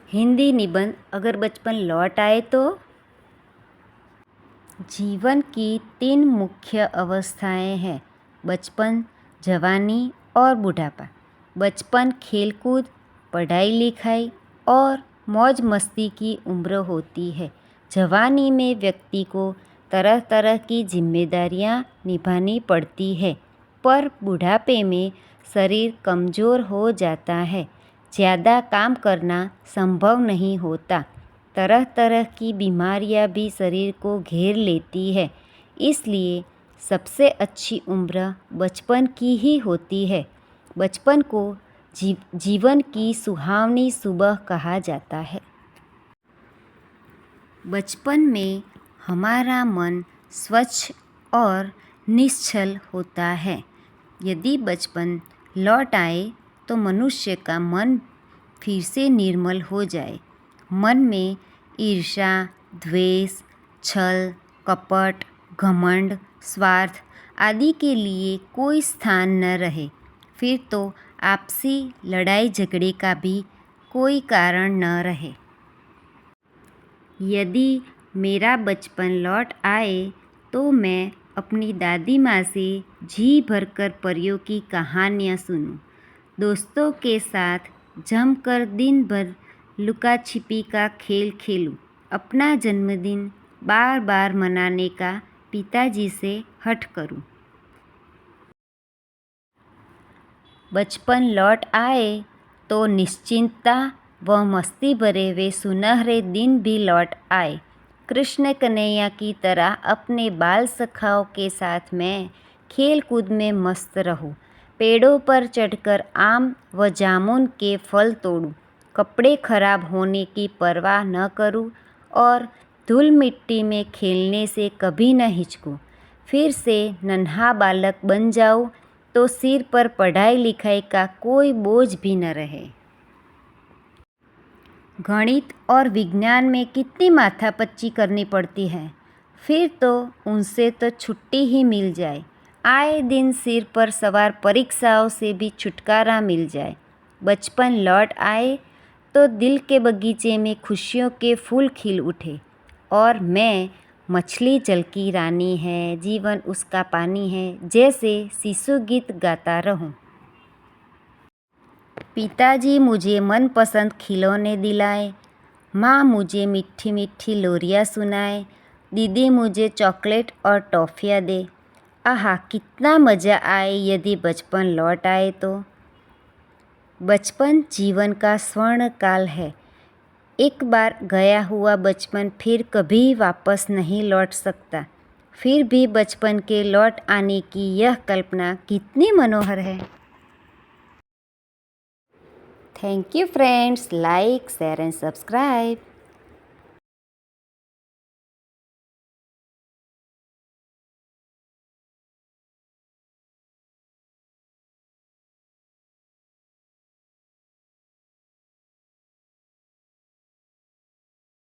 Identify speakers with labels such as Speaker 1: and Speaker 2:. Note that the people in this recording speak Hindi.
Speaker 1: हिंदी निबंध अगर बचपन लौट आए तो। जीवन की 3 मुख्य अवस्थाएं हैं: बचपन, जवानी और बुढ़ापा। बचपन खेलकूद, पढ़ाई लिखाई और मौज मस्ती की उम्र होती है। जवानी में व्यक्ति को तरह तरह की जिम्मेदारियां निभानी पड़ती है, पर बुढ़ापे में शरीर कमज़ोर हो जाता है, ज़्यादा काम करना संभव नहीं होता, तरह तरह की बीमारियां भी शरीर को घेर लेती है। इसलिए सबसे अच्छी उम्र बचपन की ही होती है। बचपन को जीवन की सुहावनी सुबह कहा जाता है। बचपन में हमारा मन स्वच्छ और निश्चल होता है। यदि बचपन लौट आए तो मनुष्य का मन फिर से निर्मल हो जाए। मन में ईर्ष्या, द्वेष, छल, कपट, घमंड, स्वार्थ आदि के लिए कोई स्थान न रहे। फिर तो आपसी लड़ाई झगड़े का भी कोई कारण न रहे। यदि मेरा बचपन लौट आए तो मैं अपनी दादी माँ से जी भरकर परियों की कहानियाँ सुनूं, दोस्तों के साथ जमकर दिन भर लुका छिपी का खेल खेलूं, अपना जन्मदिन बार बार मनाने का पिताजी से हठ करूं। बचपन लौट आए तो निश्चिंतता व मस्ती भरे वे सुनहरे दिन भी लौट आए। कृष्ण कन्हैया की तरह अपने बाल सखाओं के साथ मैं खेल कूद में मस्त रहूं, पेड़ों पर चढ़कर आम व जामुन के फल तोड़ूं, कपड़े खराब होने की परवाह न करूं और धूल मिट्टी में खेलने से कभी न हिचकूं। फिर से नन्हा बालक बन जाऊं तो सिर पर पढ़ाई लिखाई का कोई बोझ भी न रहे। गणित और विज्ञान में कितनी माथापच्ची करनी पड़ती है, फिर तो उनसे तो छुट्टी ही मिल जाए। आए दिन सिर पर सवार परीक्षाओं से भी छुटकारा मिल जाए। बचपन लौट आए तो दिल के बगीचे में खुशियों के फूल खिल उठे और मैं मछली जल की रानी है, जीवन उसका पानी है जैसे शिशु गीत गाता रहूं। पिताजी मुझे मनपसंद खिलौने दिलाए, माँ मुझे मीठी मीठी लोरियाँ सुनाए, दीदी मुझे चॉकलेट और टॉफ़ियाँ दे। आहा, कितना मज़ा आए यदि बचपन लौट आए तो। बचपन जीवन का स्वर्ण काल है। एक बार गया हुआ बचपन फिर कभी वापस नहीं लौट सकता। फिर भी बचपन के लौट आने की यह कल्पना कितनी मनोहर है। Thank you friends, like, share and subscribe.